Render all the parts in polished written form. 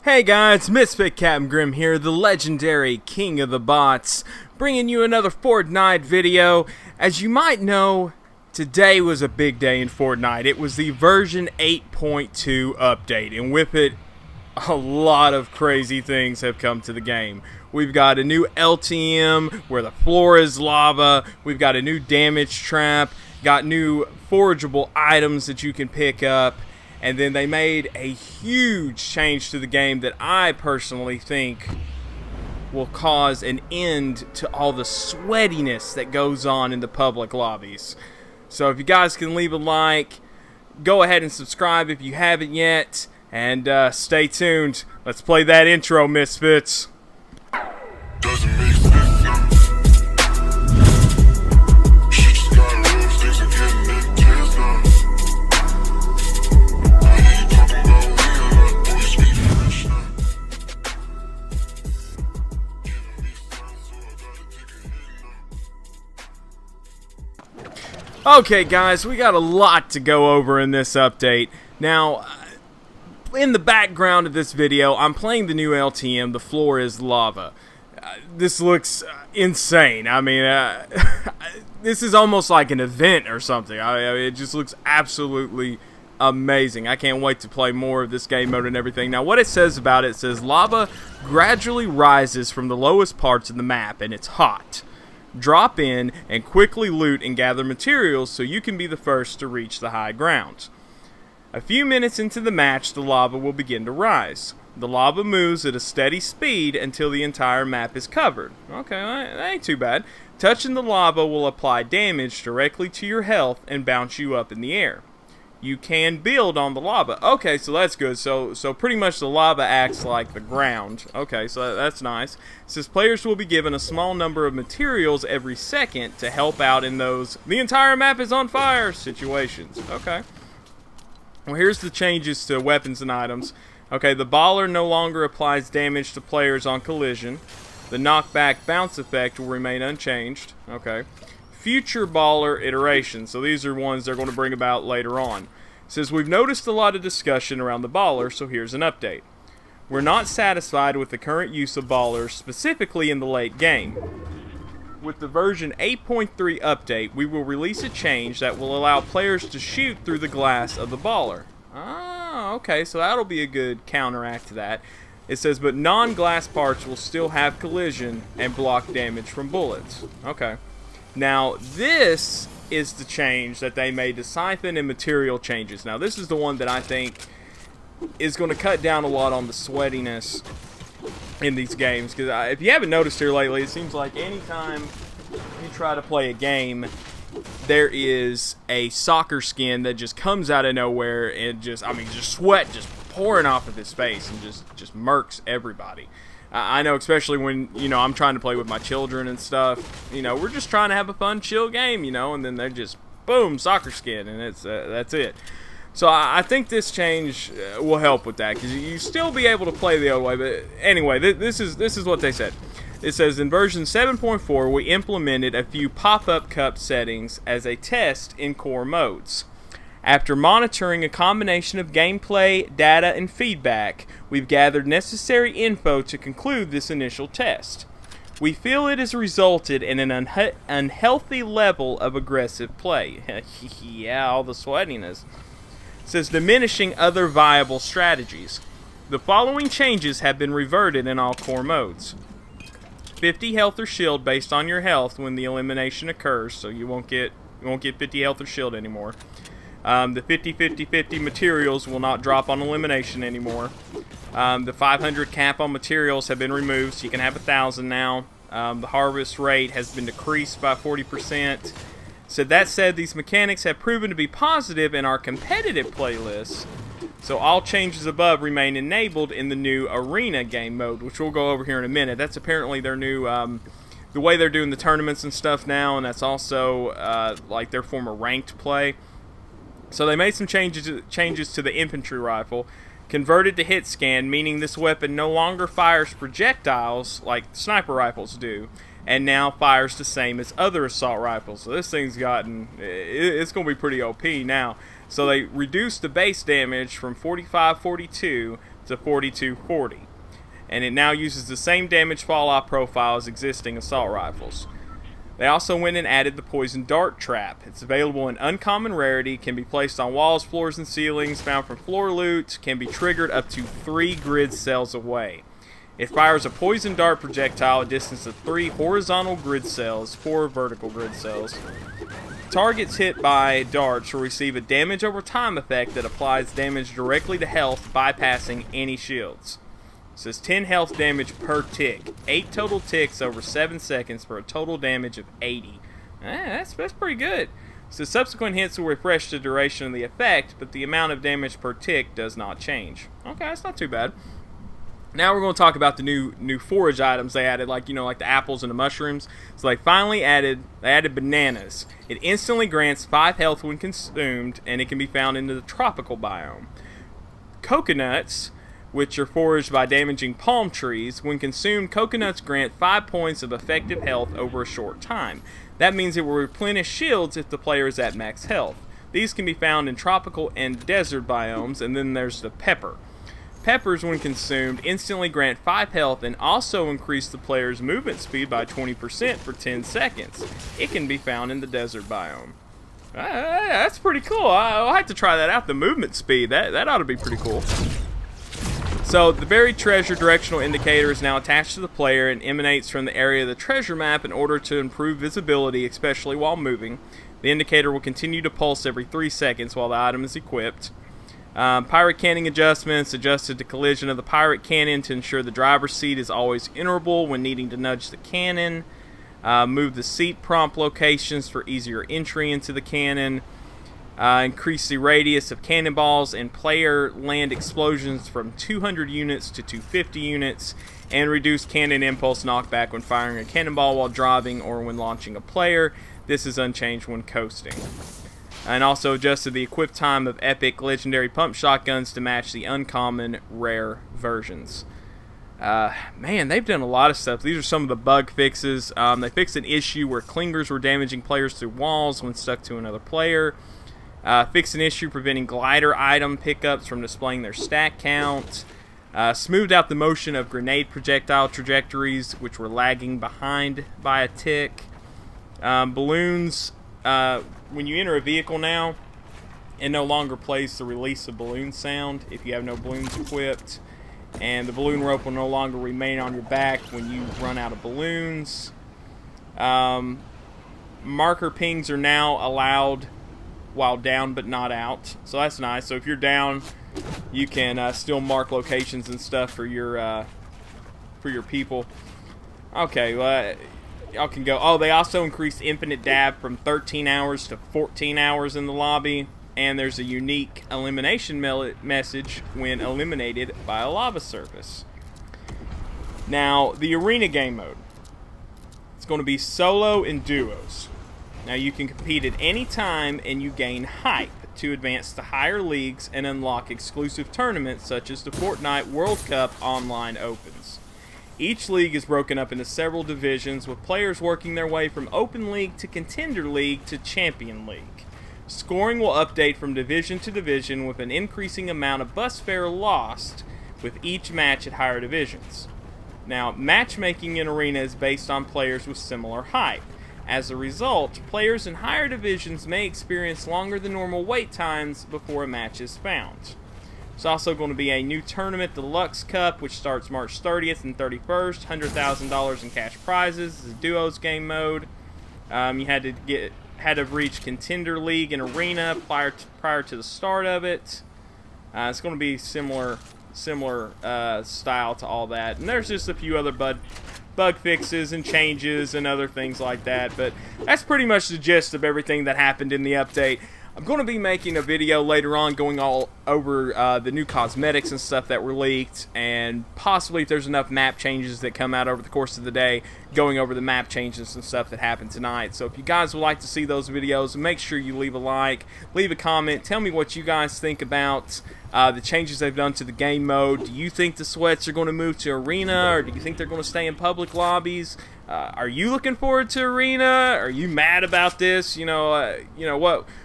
Hey guys, Misfit Captain Grim here, the legendary king of the bots, bringing you another Fortnite video. As you might know, today was a big day in Fortnite. It was the version 8.2 update, and with it, a lot of crazy things have come to the game. We've got a new LTM where the floor is lava, we've got a new damage trap, got new forageable items that you can pick up. And then they made a huge change to the game that I personally think will cause an end to all the sweatiness that goes on in the public lobbies. So if you guys can leave a like, go ahead and subscribe if you haven't yet, and stay tuned. Let's play that intro, Misfits. Doesn't make sense. Okay guys, we got a lot to go over in this update. Now, in the background of this video, I'm playing the new LTM, the floor is lava. This looks insane. I mean, this is almost like an event or something. I mean, it just looks absolutely amazing. I can't wait to play more of this game mode and everything. Now, what it says about it says, lava gradually rises from the lowest parts of the map, and it's hot. Drop in and quickly loot and gather materials so you can be the first to reach the high ground. A few minutes into the match, the lava will begin to rise. The lava moves at a steady speed until the entire map is covered. Okay, that ain't too bad. Touching the lava will apply damage directly to your health and bounce you up in the air. You can build on the lava. Okay, so that's good. So pretty much the lava acts like the ground. Okay, so that's nice. It says players will be given a small number of materials every second to help out in those "the entire map is on fire" situations. Okay. Well, here's the changes to weapons and items. Okay, the baller no longer applies damage to players on collision. The knockback bounce effect will remain unchanged. Okay. Future baller iterations. So these are ones they're going to bring about later on. It says, we've noticed a lot of discussion around the baller, so here's an update. We're not satisfied with the current use of ballers, specifically in the late game. With the version 8.3 update, we will release a change that will allow players to shoot through the glass of the baller. Ah, okay, so that'll be a good counteract to that. It says, but non-glass parts will still have collision and block damage from bullets. Okay. Now, this is the change that they made to siphon and material changes. Now, this is the one that I think is going to cut down a lot on the sweatiness in these games. Because if you haven't noticed here lately, it seems like anytime you try to play a game, there is a soccer skin that just comes out of nowhere and just sweat just pouring off of his face and just murks everybody. I know, especially when, I'm trying to play with my children and stuff. We're just trying to have a fun, chill game, and then they're just, boom, soccer skin, and that's it. So I think this change will help with that, because you still be able to play the old way. But anyway, this is what they said. It says, in version 7.4, we implemented a few pop-up cup settings as a test in core modes. After monitoring a combination of gameplay, data, and feedback, we've gathered necessary info to conclude this initial test. We feel it has resulted in an unhealthy level of aggressive play. Yeah, all the sweatiness. It says, diminishing other viable strategies. The following changes have been reverted in all core modes. 50 health or shield based on your health when the elimination occurs, so you won't get 50 health or shield anymore. The 50-50-50 materials will not drop on elimination anymore. The 500 cap on materials have been removed, so you can have 1,000 now. The harvest rate has been decreased by 40%. So that said, these mechanics have proven to be positive in our competitive playlists. So all changes above remain enabled in the new arena game mode, which we'll go over here in a minute. That's apparently their new, the way they're doing the tournaments and stuff now, and that's also like their form of ranked play. So they made some changes to the infantry rifle, converted to hit scan, meaning this weapon no longer fires projectiles like sniper rifles do, and now fires the same as other assault rifles. So this thing's it's going to be pretty OP now. So they reduced the base damage from 45-42 to 4240, and it now uses the same damage fallout profile as existing assault rifles. They also went and added the poison dart trap. It's available in uncommon rarity, can be placed on walls, floors, and ceilings, found from floor loot, can be triggered up to 3 grid cells away. It fires a poison dart projectile a distance of 3 horizontal grid cells, 4 vertical grid cells. Targets hit by darts will receive a damage over time effect that applies damage directly to health, bypassing any shields. It says 10 health damage per tick. 8 total ticks over 7 seconds for a total damage of 80. That's pretty good. So subsequent hits will refresh the duration of the effect, but the amount of damage per tick does not change. Okay, that's not too bad. Now we're going to talk about the new forage items they added, like like the apples and the mushrooms. So they finally added bananas. It instantly grants 5 health when consumed, and it can be found in the tropical biome. Coconuts, which are foraged by damaging palm trees, when consumed, coconuts grant 5 points of effective health over a short time. That means it will replenish shields if the player is at max health. These can be found in tropical and desert biomes, and then there's the pepper. Peppers, when consumed, instantly grant 5 health and also increase the player's movement speed by 20% for 10 seconds. It can be found in the desert biome. That's pretty cool. I'll have to try that out, the movement speed. That ought to be pretty cool. So, the buried treasure directional indicator is now attached to the player and emanates from the area of the treasure map in order to improve visibility, especially while moving. The indicator will continue to pulse every 3 seconds while the item is equipped. Pirate cannon adjustments, adjusted the collision of the pirate cannon to ensure the driver's seat is always enterable when needing to nudge the cannon. Move the seat prompt locations for easier entry into the cannon. Increase the radius of cannonballs and player land explosions from 200 units to 250 units. And reduce cannon impulse knockback when firing a cannonball while driving or when launching a player. This is unchanged when coasting. And also adjusted the equip time of epic legendary pump shotguns to match the uncommon rare versions. Man, they've done a lot of stuff. These are some of the bug fixes. They fixed an issue where clingers were damaging players through walls when stuck to another player. Fixed an issue preventing glider item pickups from displaying their stat count. Smoothed out the motion of grenade projectile trajectories, which were lagging behind by a tick. Balloons... when you enter a vehicle now, it no longer plays the release of balloon sound if you have no balloons equipped, and the balloon rope will no longer remain on your back when you run out of balloons. Marker pings are now allowed while down but not out, so that's nice. So if you're down, you can still mark locations and stuff for your people. Okay, well, y'all can go. Oh, they also increased infinite dab from 13 hours to 14 hours in the lobby. And there's a unique elimination message when eliminated by a lava surface. Now, the arena game mode. It's going to be solo and duos. Now, you can compete at any time and you gain hype to advance to higher leagues and unlock exclusive tournaments such as the Fortnite World Cup Online Opens. Each league is broken up into several divisions, with players working their way from Open League to Contender League to Champion League. Scoring will update from division to division with an increasing amount of bus fare lost with each match at higher divisions. Now, matchmaking in Arena is based on players with similar hype. As a result, players in higher divisions may experience longer than normal wait times before a match is found. There's also going to be a new tournament, the Lux Cup, which starts March 30th and 31st. $100,000 in cash prizes. This is duos game mode. You had to reach Contender League and Arena prior to the start of it. It's going to be similar style to all that. And there's just a few other bug fixes and changes and other things like that. But that's pretty much the gist of everything that happened in the update. I'm going to be making a video later on going all over the new cosmetics and stuff that were leaked, and possibly if there's enough map changes that come out over the course of the day, going over the map changes and stuff that happened tonight. So if you guys would like to see those videos, make sure you leave a like, leave a comment, tell me what you guys think about the changes they've done to the game mode. Do you think the sweats are going to move to Arena, or do you think they're going to stay in public lobbies? Are you looking forward to Arena? Are you mad about this?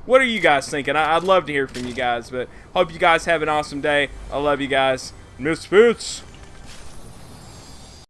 What are you guys thinking? I'd love to hear from you guys, but hope you guys have an awesome day. I love you guys. Misfits.